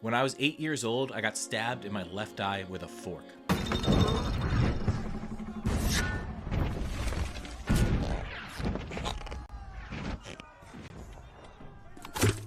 When I was 8 years old, I got stabbed in my left eye with a fork.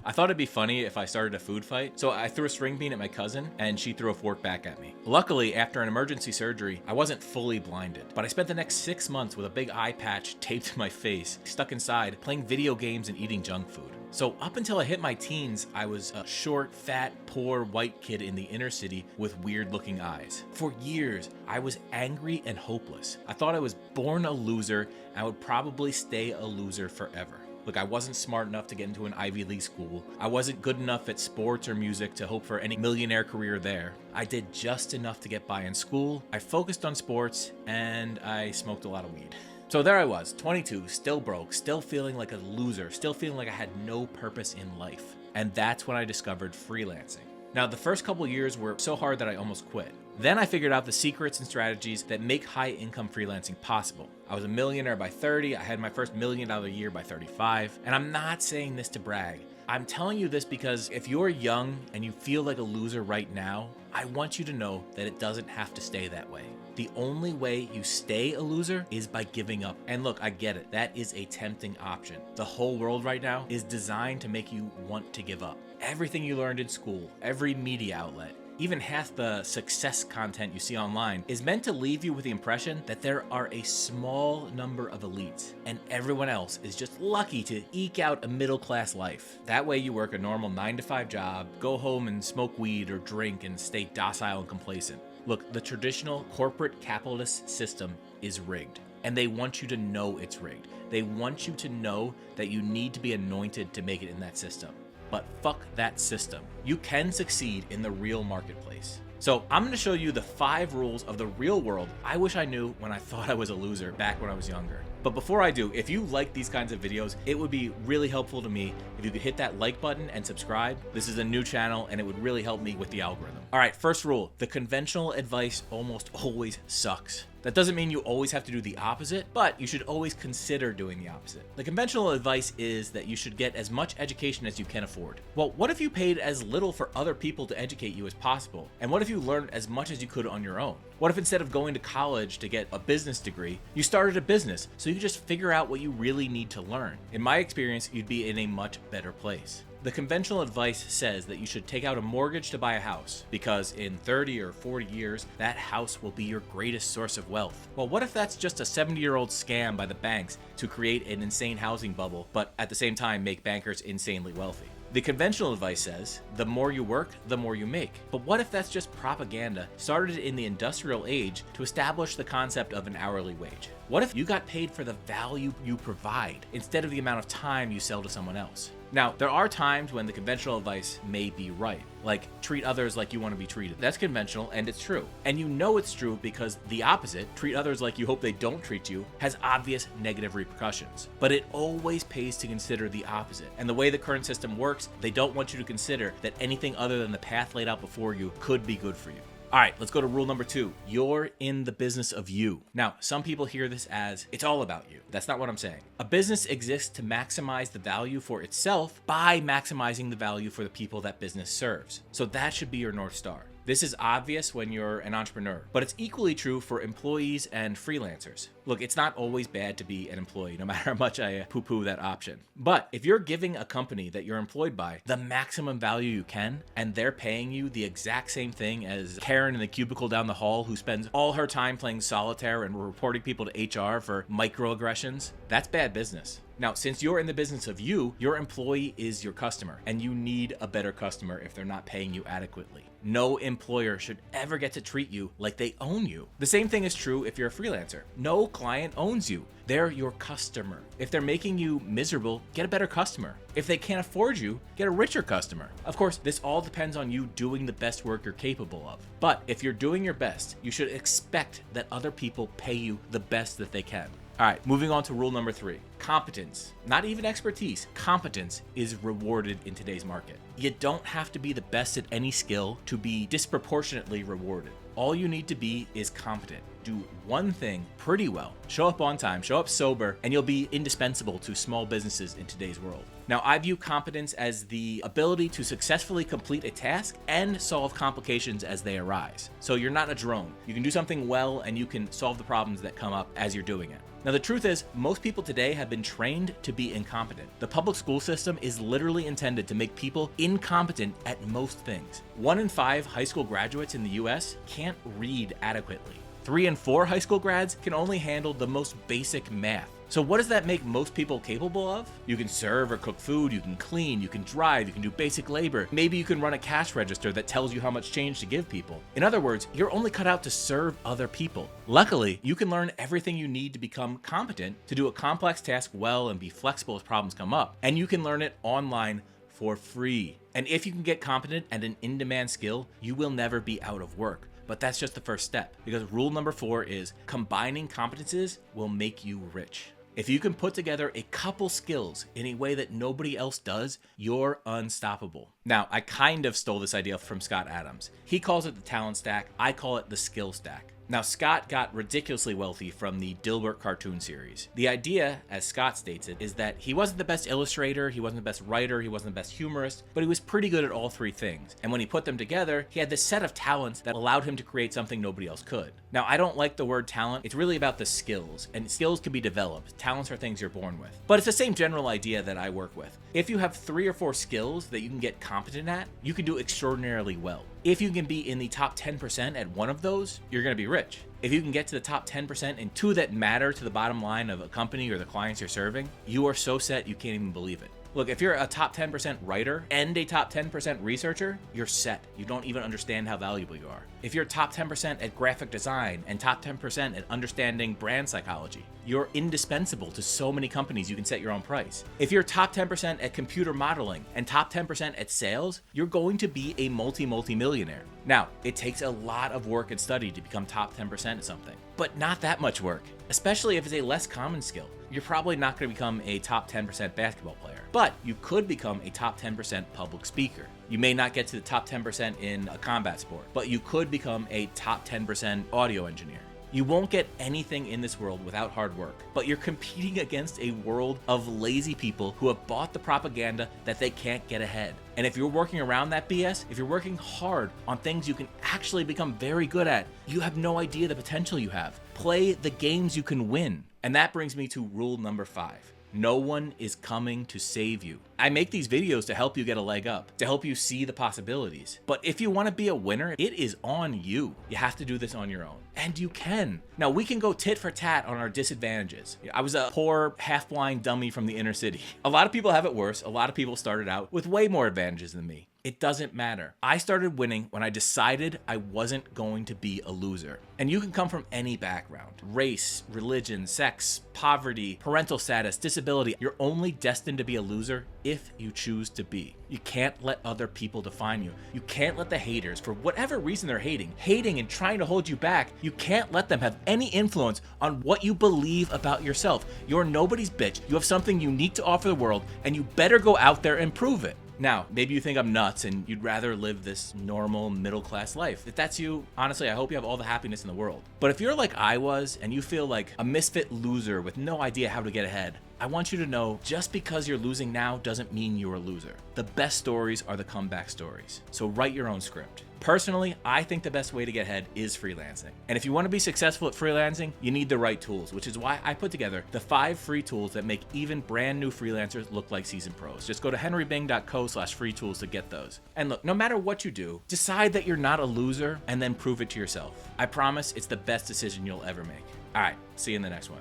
I thought it'd be funny if I started a food fight, so I threw a string bean at my cousin and she threw a fork back at me. Luckily, after an emergency surgery, I wasn't fully blinded, but I spent the next 6 months with a big eye patch taped to my face, stuck inside, playing video games and eating junk food. So up until I hit my teens, I was a short, fat, poor, white kid in the inner city with weird looking eyes. For years, I was angry and hopeless. I thought I was born a loser and would probably stay a loser forever. Look, I wasn't smart enough to get into an Ivy League school. I wasn't good enough at sports or music to hope for any millionaire career there. I did just enough to get by in school. I focused on sports and I smoked a lot of weed. So there I was, 22, still broke, still feeling like a loser, still feeling like I had no purpose in life. And that's when I discovered freelancing. Now, the first couple years were so hard that I almost quit. Then I figured out the secrets and strategies that make high-income freelancing possible. I was a millionaire by 30, I had my first $1 million year by 35, and I'm not saying this to brag. I'm telling you this because if you're young and you feel like a loser right now, I want you to know that it doesn't have to stay that way. The only way you stay a loser is by giving up. And look, I get it. That is a tempting option. The whole world right now is designed to make you want to give up. Everything you learned in school, every media outlet, even half the success content you see online is meant to leave you with the impression that there are a small number of elites and everyone else is just lucky to eke out a middle-class life. That way you work a normal 9-to-5 job, go home and smoke weed or drink and stay docile and complacent. Look, the traditional corporate capitalist system is rigged, and they want you to know it's rigged. They want you to know that you need to be anointed to make it in that system. But fuck that system. You can succeed in the real marketplace. So I'm going to show you the 5 rules of the real world I wish I knew when I thought I was a loser back when I was younger. But before I do, if you like these kinds of videos, it would be really helpful to me if you could hit that like button and subscribe. This is a new channel and it would really help me with the algorithm. All right, first rule, the conventional advice almost always sucks. That doesn't mean you always have to do the opposite, but you should always consider doing the opposite. The conventional advice is that you should get as much education as you can afford. Well, what if you paid as little for other people to educate you as possible? And what if you learned as much as you could on your own? What if instead of going to college to get a business degree, you started a business so you could just figure out what you really need to learn? In my experience, you'd be in a much better place. The conventional advice says that you should take out a mortgage to buy a house because in 30 or 40 years, that house will be your greatest source of wealth. Well, what if that's just a 70-year-old scam by the banks to create an insane housing bubble, but at the same time make bankers insanely wealthy? The conventional advice says, the more you work, the more you make. But what if that's just propaganda started in the industrial age to establish the concept of an hourly wage? What if you got paid for the value you provide instead of the amount of time you sell to someone else? Now, there are times when the conventional advice may be right, like treat others like you want to be treated. That's conventional and it's true. And you know it's true because the opposite, treat others like you hope they don't treat you, has obvious negative repercussions. But it always pays to consider the opposite. And the way the current system works, they don't want you to consider that anything other than the path laid out before you could be good for you. All right, let's go to rule number 2. You're in the business of you. Now, some people hear this as, it's all about you. That's not what I'm saying. A business exists to maximize the value for itself by maximizing the value for the people that business serves. So that should be your North Star. This is obvious when you're an entrepreneur, but it's equally true for employees and freelancers. Look, it's not always bad to be an employee, no matter how much I poo-poo that option. But if you're giving a company that you're employed by the maximum value you can, and they're paying you the exact same thing as Karen in the cubicle down the hall who spends all her time playing solitaire and reporting people to HR for microaggressions, that's bad business. Now, since you're in the business of you, your employee is your customer, and you need a better customer if they're not paying you adequately. No employer should ever get to treat you like they own you. The same thing is true if you're a freelancer. No client owns you. They're your customer. If they're making you miserable, get a better customer. If they can't afford you, get a richer customer. Of course, this all depends on you doing the best work you're capable of. But if you're doing your best, you should expect that other people pay you the best that they can. All right, moving on to rule number 3. Competence, not even expertise, competence is rewarded in today's market. You don't have to be the best at any skill to be disproportionately rewarded. All you need to be is competent. do one thing pretty well, show up on time, show up sober, and you'll be indispensable to small businesses in today's world. Now, I view competence as the ability to successfully complete a task and solve complications as they arise. So you're not a drone. You can do something well and you can solve the problems that come up as you're doing it. Now, the truth is, most people today have been trained to be incompetent. The public school system is literally intended to make people incompetent at most things. 1 in 5 high school graduates in the US can't read adequately. 3 in 4 high school grads can only handle the most basic math. So what does that make most people capable of? You can serve or cook food, you can clean, you can drive, you can do basic labor. Maybe you can run a cash register that tells you how much change to give people. In other words, you're only cut out to serve other people. Luckily, you can learn everything you need to become competent to do a complex task well and be flexible as problems come up. And you can learn it online for free. And if you can get competent at an in-demand skill, you will never be out of work. But that's just the first step, because rule number 4 is combining competences will make you rich. If you can put together a couple skills in a way that nobody else does, you're unstoppable. Now, I kind of stole this idea from Scott Adams. He calls it the talent stack. I call it the skill stack. Now, Scott got ridiculously wealthy from the Dilbert cartoon series. The idea, as Scott states it, is that he wasn't the best illustrator, he wasn't the best writer, he wasn't the best humorist, but he was pretty good at all 3 things. And when he put them together, he had this set of talents that allowed him to create something nobody else could. Now, I don't like the word talent. It's really about the skills, and skills can be developed. Talents are things you're born with. But it's the same general idea that I work with. If you have 3 or 4 skills that you can get competent at, you can do extraordinarily well. If you can be in the top 10% at one of those, you're going to be rich. If you can get to the top 10% in 2 that matter to the bottom line of a company or the clients you're serving, you are so set you can't even believe it. Look, if you're a top 10% writer and a top 10% researcher, you're set. You don't even understand how valuable you are. If you're top 10% at graphic design and top 10% at understanding brand psychology, you're indispensable to so many companies you can set your own price. If you're top 10% at computer modeling and top 10% at sales, you're going to be a multi-millionaire. Now, it takes a lot of work and study to become top 10% at something, but not that much work, especially if it's a less common skill. You're probably not going to become a top 10% basketball player, but you could become a top 10% public speaker. You may not get to the top 10% in a combat sport, but you could become a top 10% audio engineer. You won't get anything in this world without hard work, but you're competing against a world of lazy people who have bought the propaganda that they can't get ahead. And if you're working around that BS, if you're working hard on things you can actually become very good at, you have no idea the potential you have. Play the games you can win. And that brings me to rule number 5. No one is coming to save you. I make these videos to help you get a leg up, to help you see the possibilities. But if you want to be a winner, it is on you. You have to do this on your own. And you can. Now, we can go tit for tat on our disadvantages. I was a poor, half-blind dummy from the inner city. A lot of people have it worse. A lot of people started out with way more advantages than me. It doesn't matter. I started winning when I decided I wasn't going to be a loser. And you can come from any background: race, religion, sex, poverty, parental status, disability. You're only destined to be a loser if you choose to be. You can't let other people define you. You can't let the haters, for whatever reason they're hating and trying to hold you back, you can't let them have any influence on what you believe about yourself. You're nobody's bitch. You have something unique to offer the world, and you better go out there and prove it. Now, maybe you think I'm nuts and you'd rather live this normal middle-class life. If that's you, honestly, I hope you have all the happiness in the world. But if you're like I was and you feel like a misfit loser with no idea how to get ahead, I want you to know just because you're losing now doesn't mean you're a loser. The best stories are the comeback stories. So write your own script. Personally, I think the best way to get ahead is freelancing. And if you want to be successful at freelancing, you need the right tools, which is why I put together the 5 free tools that make even brand new freelancers look like seasoned pros. Just go to henrybing.co/free tools to get those. And look, no matter what you do, decide that you're not a loser and then prove it to yourself. I promise it's the best decision you'll ever make. All right, see you in the next one.